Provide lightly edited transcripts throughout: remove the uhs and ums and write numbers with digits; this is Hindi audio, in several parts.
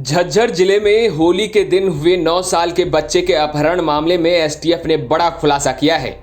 झज्जर जिले में होली के दिन हुए 9 साल के बच्चे के अपहरण मामले में एसटीएफ ने बड़ा खुलासा किया है।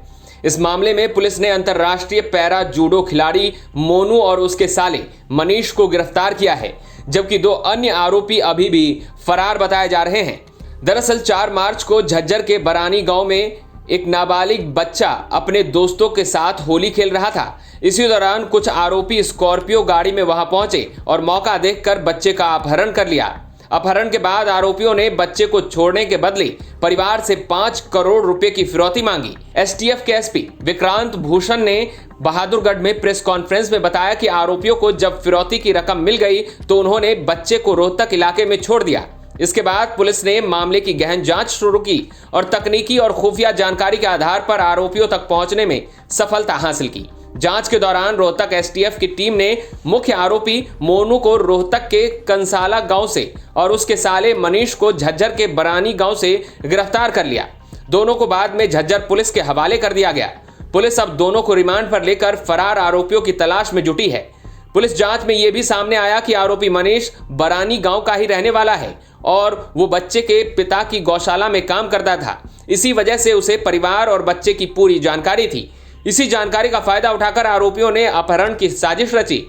इस मामले में पुलिस ने अंतर्राष्ट्रीय पैरा जूडो खिलाड़ी मोनू और उसके साले मनीष को गिरफ्तार किया है, जबकि 2 अन्य आरोपी अभी भी फरार बताए जा रहे हैं। दरअसल 4 मार्च को झज्जर के बरानी गांव में एक नाबालिग बच्चा अपने दोस्तों के साथ होली खेल रहा था। इसी दौरान कुछ आरोपी स्कॉर्पियो गाड़ी में वहां पहुंचे और मौका देखकर बच्चे का अपहरण कर लिया। अपहरण के बाद आरोपियों ने बच्चे को छोड़ने के बदले परिवार से 5 करोड़ रुपए की फिरौती मांगी। एसटीएफ के एसपी विक्रांत भूषण ने बहादुरगढ़ में प्रेस कॉन्फ्रेंस में बताया कि आरोपियों को जब फिरौती की रकम मिल गई तो उन्होंने बच्चे को रोहतक इलाके में छोड़ दिया। इसके बाद पुलिस ने मामले की गहन जांच शुरू की और तकनीकी और खुफिया जानकारी के आधार पर आरोपियों तक पहुंचने में सफलता हासिल की। जांच के दौरान रोहतक एसटीएफ की टीम ने मुख्य आरोपी मोनू को रोहतक के कंसाला गांव से और उसके साले मनीष को झज्जर के बरानी गांव से गिरफ्तार कर लिया। दोनों को बाद में झज्जर पुलिस के हवाले कर दिया गया। पुलिस अब दोनों को रिमांड पर लेकर फरार आरोपियों की तलाश में जुटी है। पुलिस जांच में यह भी सामने आया कि आरोपी मनीष बरानी गांव का ही रहने वाला है और वो बच्चे के पिता की गौशाला में काम करता था। इसी वजह से उसे परिवार और बच्चे की पूरी जानकारी थी। इसी जानकारी का फायदा उठाकर आरोपियों ने अपहरण की साजिश रची।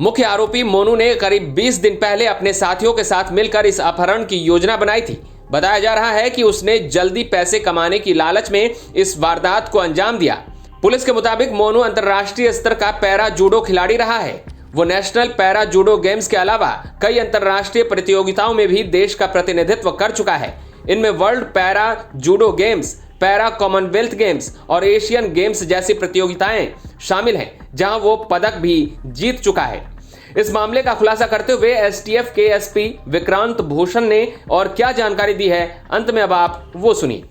मुख्य आरोपी मोनू ने करीब 20 दिन पहले अपने साथियों के साथ मिलकर इस अपहरण की योजना बनाई थी। बताया जा रहा है कि उसने जल्दी पैसे कमाने की लालच में इस वारदात को अंजाम दिया। पुलिस के मुताबिक मोनू अंतर्राष्ट्रीय स्तर का पैरा जूडो खिलाड़ी रहा है। वो नेशनल पैरा जूडो गेम्स के अलावा कई अंतर्राष्ट्रीय प्रतियोगिताओं में भी देश का प्रतिनिधित्व कर चुका है। इनमें world para judo games, para Commonwealth games और एशियन गेम्स जैसी प्रतियोगिताएं शामिल हैं, जहां वो पदक भी जीत चुका है। इस मामले का खुलासा करते हुए एसटीएफ के एसपी विक्रांत भूषण ने और क्या जानकारी दी है, अंत में अब आप वो सुनिए।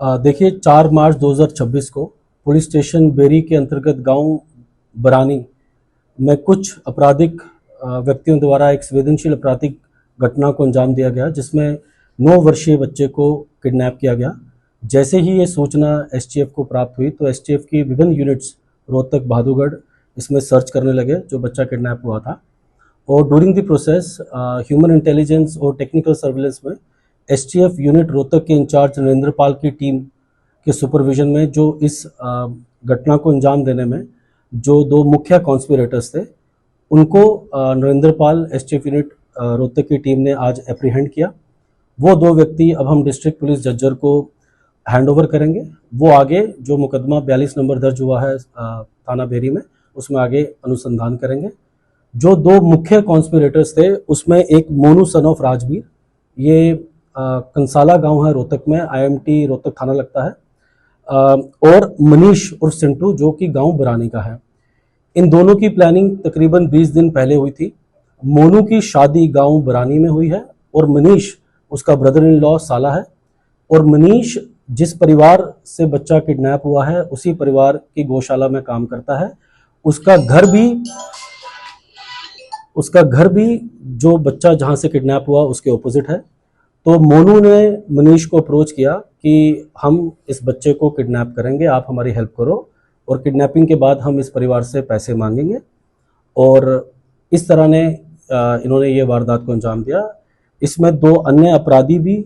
देखिए, 4 मार्च 2026 को पुलिस स्टेशन बेरी के अंतर्गत गांव बरानी में कुछ आपराधिक व्यक्तियों द्वारा एक संवेदनशील आपराधिक घटना को अंजाम दिया गया, जिसमें 9 वर्षीय बच्चे को किडनैप किया गया। जैसे ही ये सूचना एसटीएफ को प्राप्त हुई तो एसटीएफ की विभिन्न यूनिट्स रोहतक, बहादुरगढ़ इसमें सर्च करने लगे जो बच्चा किडनैप हुआ था। और during the process human intelligence और टेक्निकल सर्विलेंस में एसटीएफ यूनिट रोहतक के इंचार्ज नरेंद्र पाल की टीम के सुपरविजन में जो इस घटना को अंजाम देने में जो 2 मुख्य कॉन्स्पिरेटर्स थे, उनको नरेंद्र पाल एसटीएफ यूनिट रोहतक की टीम ने आज एप्रीहेंड किया। वो 2 व्यक्ति अब हम डिस्ट्रिक्ट पुलिस झज्जर को हैंड ओवर करेंगे। वो आगे जो मुकदमा 42 नंबर दर्ज हुआ है थाना बेरी में, उसमें आगे अनुसंधान करेंगे। जो 2 मुख्य कॉन्स्पिरेटर्स थे उसमें एक मोनू सन ऑफ राजवीर, ये कंसाला गांव है रोहतक में, आईएमटी रोहतक थाना लगता है, और मनीष उर्फ सिंटू जो कि गांव बरानी का है। इन दोनों की प्लानिंग तकरीबन 20 दिन पहले हुई थी। मोनू की शादी गांव बरानी में हुई है और मनीष उसका ब्रदर इन लॉ साला है। और मनीष जिस परिवार से बच्चा किडनैप हुआ है उसी परिवार की गौशाला में काम करता है। उसका घर भी जो बच्चा जहां से किडनैप हुआ उसके ऑपोजिट है। तो मोनू ने मनीष को अप्रोच किया कि हम इस बच्चे को किडनैप करेंगे, आप हमारी हेल्प करो, और किडनैपिंग के बाद हम इस परिवार से पैसे मांगेंगे। और इस तरह ने इन्होंने ये वारदात को अंजाम दिया। इसमें 2 अन्य अपराधी भी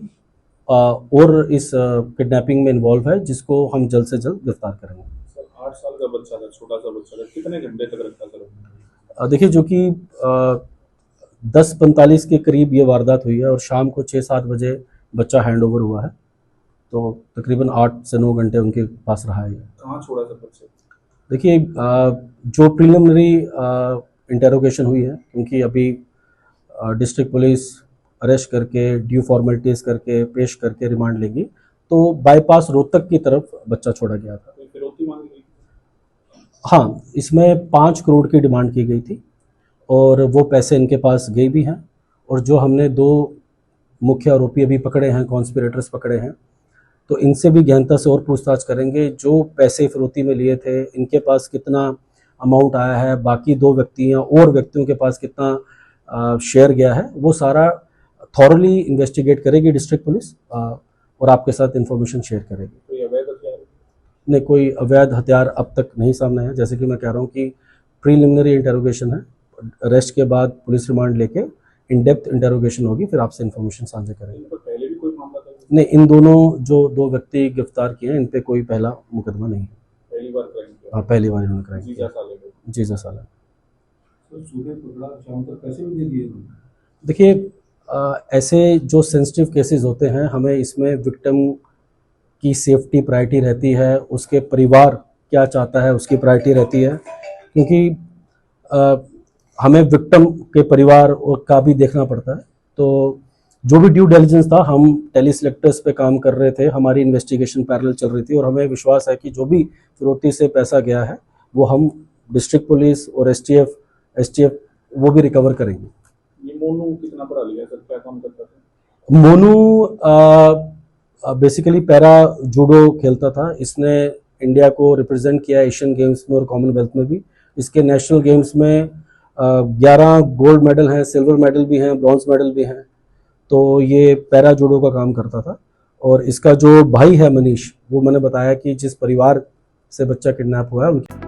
और इस किडनैपिंग में इन्वॉल्व है, जिसको हम जल्द से जल्द गिरफ्तार करेंगे। सर, 8 साल का बच्चा था, छोटा सा बच्चा था, कितने घंटे तक रखा सर? देखिए, जो कि 10:45 के करीब ये वारदात हुई है और शाम को 6-7 बजे बच्चा हैंड ओवर हुआ है, तो तकरीबन 8 से 9 घंटे उनके पास रहा है। कहाँ छोड़ा सर बच्चे? देखिए, जो प्रीलिमिनरी इंटेरोगेशन हुई है, क्योंकि अभी डिस्ट्रिक्ट पुलिस अरेस्ट करके ड्यू फॉर्मेलिटीज करके पेश करके रिमांड लेगी, तो बाईपास रोहतक की तरफ बच्चा छोड़ा गया था। कोई फिरौती मांगी गई? हाँ, इसमें 5 करोड़ की डिमांड की गई थी और वो पैसे इनके पास गए भी हैं। और जो हमने 2 मुख्य आरोपी अभी पकड़े हैं, कॉन्स्पिरेटर्स पकड़े हैं, तो इनसे भी गहनता से और पूछताछ करेंगे। जो पैसे फिरौती में लिए थे, इनके पास कितना अमाउंट आया है, बाकी 2 व्यक्तियों के पास कितना शेयर गया है, वो सारा थॉरली इन्वेस्टिगेट करेगी डिस्ट्रिक्ट पुलिस और आपके साथ इंफॉर्मेशन शेयर करेगी। कोई अवैध हथियार? नहीं, कोई अवैध हथियार अब तक नहीं सामने है। जैसे कि मैं कह रहा हूँ कि प्रीलिमिनरी इंटेरोगेशन है, अरेस्ट के बाद पुलिस रिमांड लेके इन डेप्थ इंटरोगेशन होगी, फिर आपसे इन्फॉर्मेशन साझा करेंगे। इन पर पहले भी कोई मामला था? नहीं, इन दोनों जो 2 व्यक्ति गिरफ्तार किए हैं इन पे कोई पहला मुकदमा नहीं है। पहली बार क्राइम किया? हाँ, पहली बार इन्होंने क्राइम जीजा किया। साले को। जीजा साला। तो सुबह पकड़ा, शाम तक पैसे भी दे दिए उन्होंने? देखिए, ऐसे जो सेंसिटिव केसेस होते हैं, हमें इसमें विक्टिम की सेफ्टी प्रायोरिटी रहती है, उसके परिवार क्या चाहता है उसकी प्रायोरिटी रहती है, क्योंकि हमें विक्टिम के परिवार का भी देखना पड़ता है। तो जो भी ड्यू डिलिजेंस था, हम टेली सिलेक्टर्स पे काम कर रहे थे, हमारी इन्वेस्टिगेशन पैरेलल चल रही थी और हमें विश्वास है कि जो भी फिरौती से पैसा गया है वो हम डिस्ट्रिक्ट पुलिस और एसटीएफ वो भी रिकवर करेंगे। ये मोनू कितना पढ़ा लिखा है सर, क्या काम करता था? मोनू बेसिकली पैरा जूडो खेलता था। इसने इंडिया को रिप्रेजेंट किया एशियन गेम्स में और कॉमनवेल्थ में भी। इसके नेशनल गेम्स में 11 गोल्ड मेडल हैं, सिल्वर मेडल भी हैं, ब्रॉन्ज मेडल भी हैं। तो ये पैरा जूडो का काम करता था। और इसका जो भाई है मनीष, वो मैंने बताया कि जिस परिवार से बच्चा किडनैप हुआ है उनकी